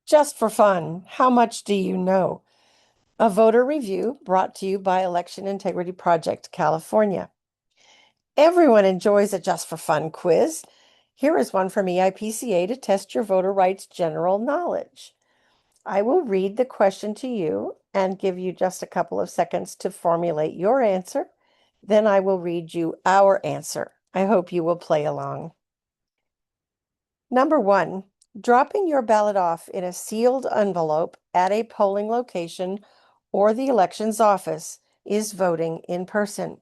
Just for fun, how much do you know? A voter review brought to you by Election Integrity Project California. Everyone enjoys a just for fun quiz. Here is one from EIPCA to test your voter rights general knowledge. I will read the question to you and give you just a couple of seconds to formulate your answer. Then I will read you our answer. I hope you will play along. Number 1, dropping your ballot off in a sealed envelope at a polling location or the elections office is voting in person.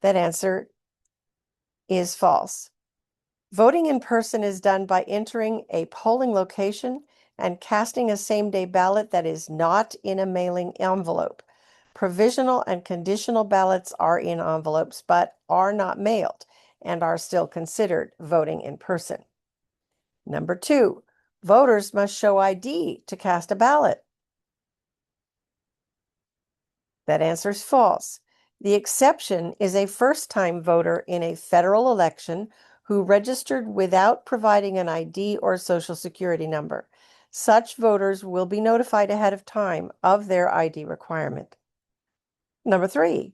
That answer is false. Voting in person is done by entering a polling location and casting a same-day ballot that is not in a mailing envelope. Provisional and conditional ballots are in envelopes but are not mailed and are still considered voting in person. Number 2, voters must show ID to cast a ballot. That answer is false. The exception is a first-time voter in a federal election who registered without providing an ID or social security number. Such voters will be notified ahead of time of their ID requirement. Number 3,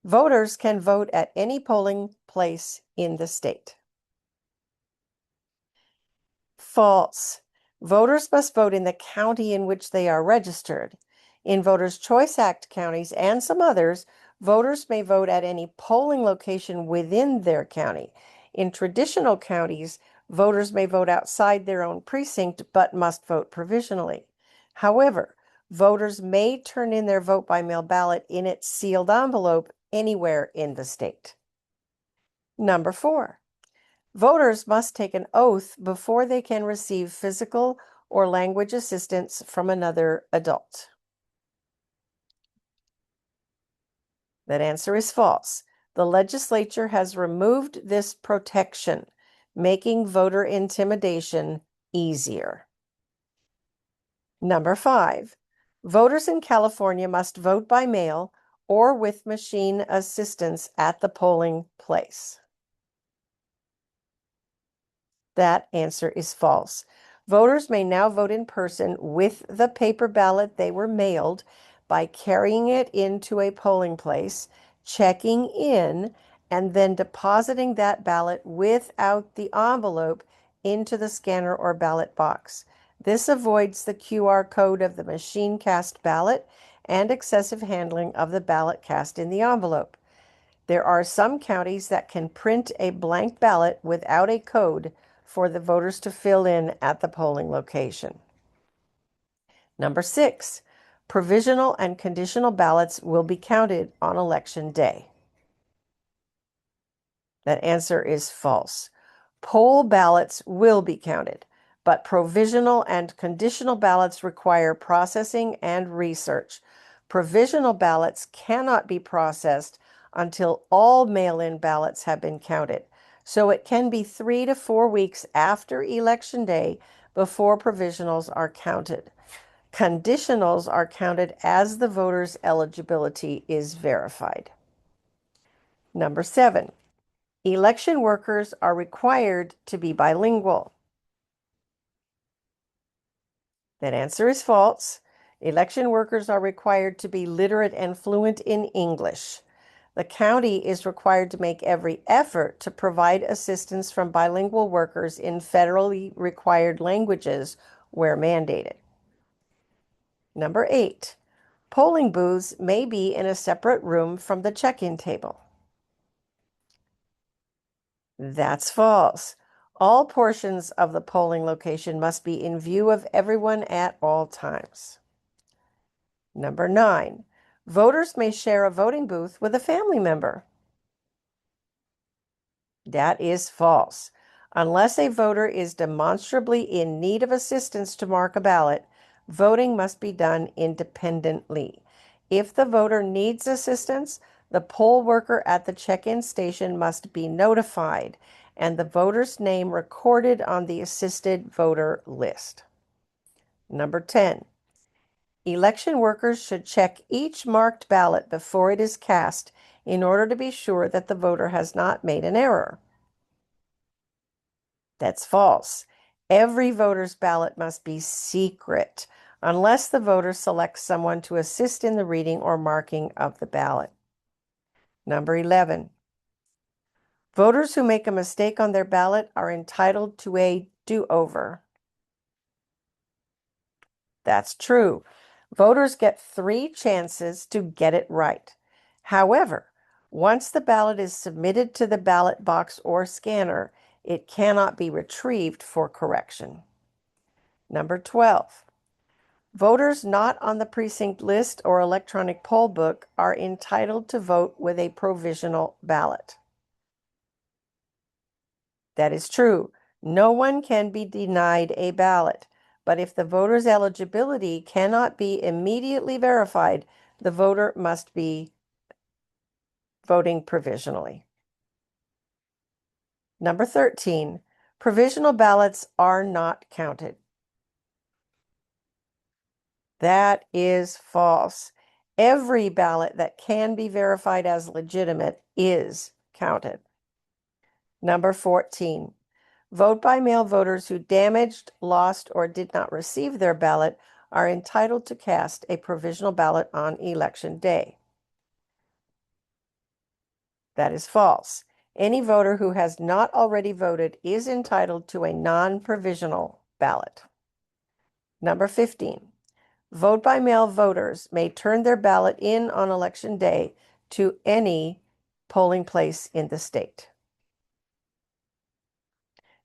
voters can vote at any polling place in the state. False. Voters must vote in the county in which they are registered. In Voters' Choice Act counties and some others, voters may vote at any polling location within their county. In traditional counties, voters may vote outside their own precinct but must vote provisionally. However, voters may turn in their vote by mail ballot in its sealed envelope anywhere in the state. Number 4, voters must take an oath before they can receive physical or language assistance from another adult. That answer is false. The legislature has removed this protection, making voter intimidation easier. Number 5, voters in California must vote by mail or with machine assistance at the polling place. That answer is false. Voters may now vote in person with the paper ballot they were mailed by carrying it into a polling place, checking in, and then depositing that ballot without the envelope into the scanner or ballot box. This avoids the QR code of the machine cast ballot and excessive handling of the ballot cast in the envelope. There are some counties that can print a blank ballot without a code for the voters to fill in at the polling location. Number 6, provisional and conditional ballots will be counted on election day. That answer is false. Poll ballots will be counted, but provisional and conditional ballots require processing and research. Provisional ballots cannot be processed until all mail-in ballots have been counted. So it can be 3 to 4 weeks after Election Day before provisionals are counted. Conditionals are counted as the voter's eligibility is verified. Number 7, election workers are required to be bilingual. That answer is false. Election workers are required to be literate and fluent in English. The county is required to make every effort to provide assistance from bilingual workers in federally required languages where mandated. Number 8, polling booths may be in a separate room from the check-in table. That's false. All portions of the polling location must be in view of everyone at all times. Number 9, voters may share a voting booth with a family member. That is false. Unless a voter is demonstrably in need of assistance to mark a ballot, voting must be done independently. If the voter needs assistance, the poll worker at the check-in station must be notified and the voter's name recorded on the assisted voter list. Number 10, election workers should check each marked ballot before it is cast in order to be sure that the voter has not made an error. That's false. Every voter's ballot must be secret unless the voter selects someone to assist in the reading or marking of the ballot. Number 11. Voters who make a mistake on their ballot are entitled to a do-over. That's true. Voters get 3 chances to get it right. However, once the ballot is submitted to the ballot box or scanner, it cannot be retrieved for correction. Number 12. Voters not on the precinct list or electronic poll book are entitled to vote with a provisional ballot. That is true. No one can be denied a ballot, but if the voter's eligibility cannot be immediately verified, the voter must be voting provisionally. Number 13, provisional ballots are not counted. That is false. Every ballot that can be verified as legitimate is counted. Number 14, vote-by-mail voters who damaged, lost, or did not receive their ballot are entitled to cast a provisional ballot on election day. That is false. Any voter who has not already voted is entitled to a non-provisional ballot. Number 15, vote-by-mail voters may turn their ballot in on election day to any polling place in the state.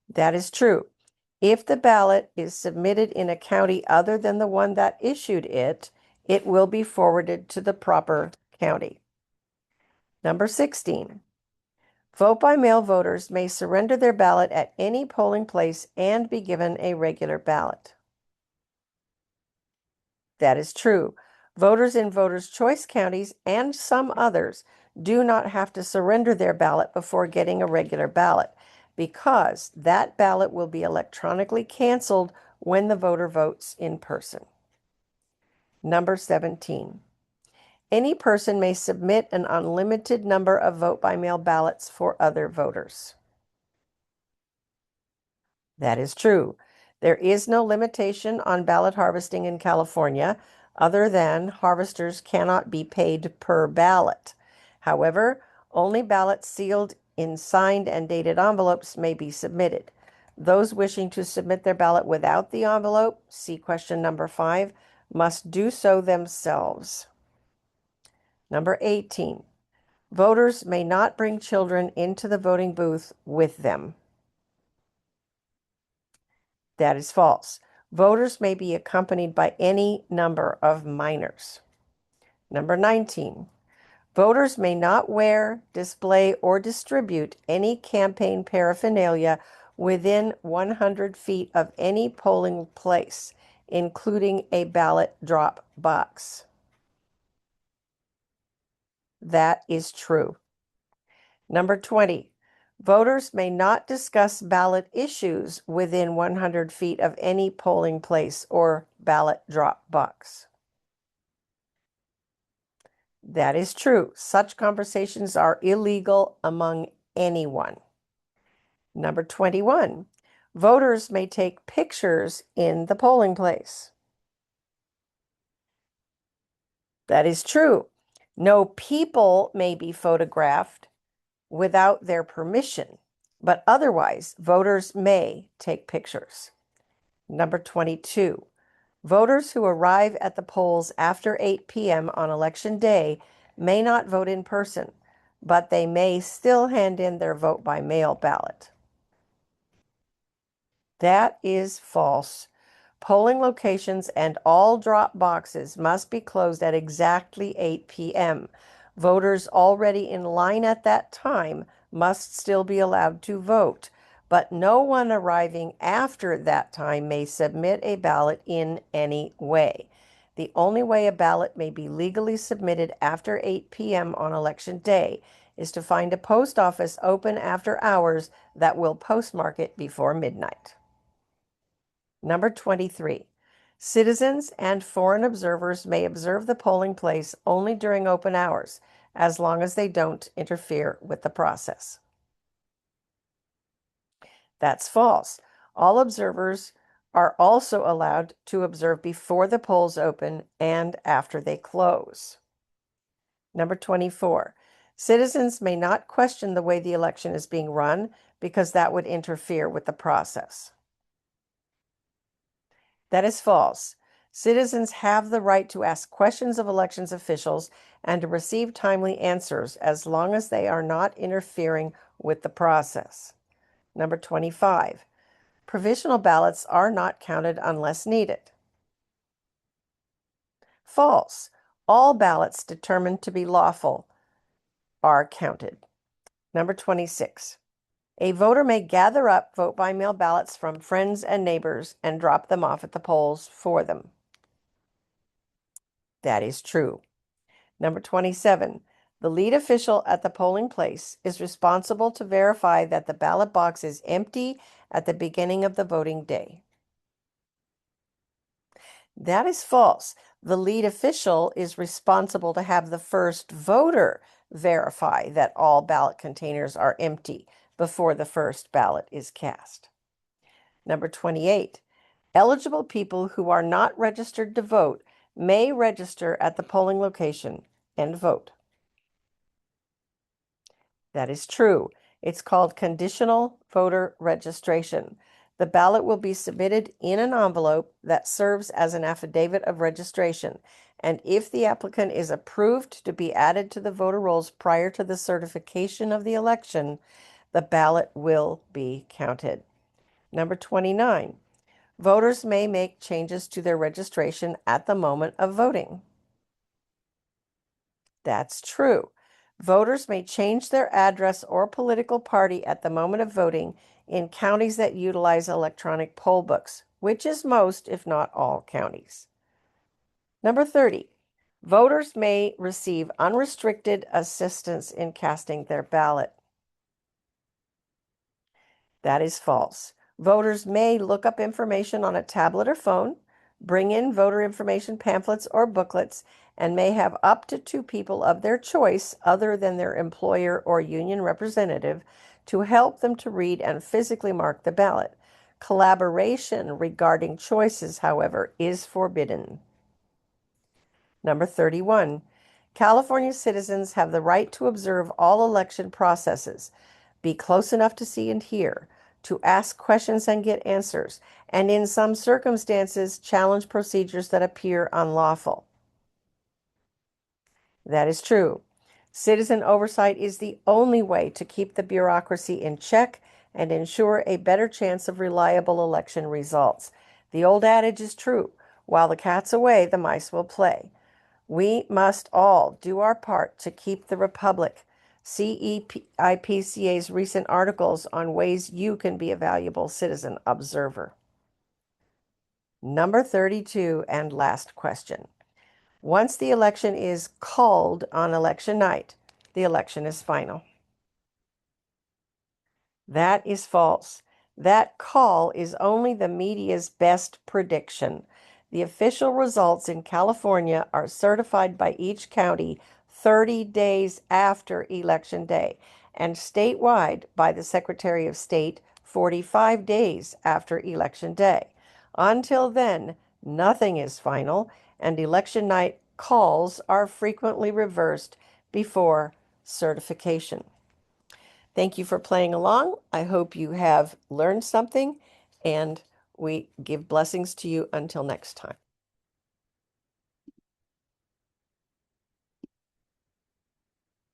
That is true. If the ballot is submitted in a county other than the one that issued it, it will be forwarded to the proper county. Number 16, vote-by-mail voters may surrender their ballot at any polling place and be given a regular ballot. That is true. Voters in voters' choice counties and some others do not have to surrender their ballot before getting a regular ballot, because that ballot will be electronically canceled when the voter votes in person. Number 17. Any person may submit an unlimited number of vote-by-mail ballots for other voters. That is true. There is no limitation on ballot harvesting in California, other than harvesters cannot be paid per ballot. However, only ballots sealed in signed and dated envelopes may be submitted. Those wishing to submit their ballot without the envelope, see question number 5, must do so themselves. Number 18, voters may not bring children into the voting booth with them. That is false. Voters may be accompanied by any number of minors. Number 19, voters may not wear, display, or distribute any campaign paraphernalia within 100 feet of any polling place, including a ballot drop box. That is true. Number 20, voters may not discuss ballot issues within 100 feet of any polling place or ballot drop box. That is true. Such conversations are illegal among anyone. Number 21, voters may take pictures in the polling place. That is true. No people may be photographed without their permission, but otherwise, voters may take pictures. Number 22, voters who arrive at the polls after 8 p.m. on election day may not vote in person, but they may still hand in their vote-by-mail ballot. That is false. Polling locations and all drop boxes must be closed at exactly 8 p.m. Voters already in line at that time must still be allowed to vote, but no one arriving after that time may submit a ballot in any way. The only way a ballot may be legally submitted after 8 p.m. on election day is to find a post office open after hours that will postmark it before midnight. Number 23, citizens and foreign observers may observe the polling place only during open hours, as long as they don't interfere with the process. That's false. All observers are also allowed to observe before the polls open and after they close. Number 24, citizens may not question the way the election is being run because that would interfere with the process. That is false. Citizens have the right to ask questions of elections officials and to receive timely answers as long as they are not interfering with the process. Number 25, provisional ballots are not counted unless needed. False. All ballots determined to be lawful are counted. Number 26, a voter may gather up vote-by-mail ballots from friends and neighbors and drop them off at the polls for them. That is true. Number 27, the lead official at the polling place is responsible to verify that the ballot box is empty at the beginning of the voting day. That is false. The lead official is responsible to have the first voter verify that all ballot containers are empty before the first ballot is cast. Number 28, eligible people who are not registered to vote may register at the polling location and vote. That is true. It's called conditional voter registration. The ballot will be submitted in an envelope that serves as an affidavit of registration, and if the applicant is approved to be added to the voter rolls prior to the certification of the election, the ballot will be counted. Number 29, voters may make changes to their registration at the moment of voting. That's true. Voters may change their address or political party at the moment of voting in counties that utilize electronic poll books, which is most, if not all, counties. Number 30, voters may receive unrestricted assistance in casting their ballot. That is false. Voters may look up information on a tablet or phone, bring in voter information pamphlets or booklets, and may have up to 2 people of their choice, other than their employer or union representative, to help them to read and physically mark the ballot. Collaboration regarding choices, however, is forbidden. Number 31, California citizens have the right to observe all election processes, be close enough to see and hear, to ask questions and get answers, and in some circumstances challenge procedures that appear unlawful. That is true. Citizen oversight is the only way to keep the bureaucracy in check and ensure a better chance of reliable election results. The old adage is true: while the cat's away, the mice will play. We must all do our part to keep the republic. See IPCA's recent articles on ways you can be a valuable citizen observer. Number 32 and last question. Once the election is called on election night, the election is final. That is false. That call is only the media's best prediction. The official results in California are certified by each county 30 days after Election Day, and statewide by the Secretary of State 45 days after Election Day. Until then, nothing is final, and election night calls are frequently reversed before certification. Thank you for playing along. I hope you have learned something, and we give blessings to you until next time.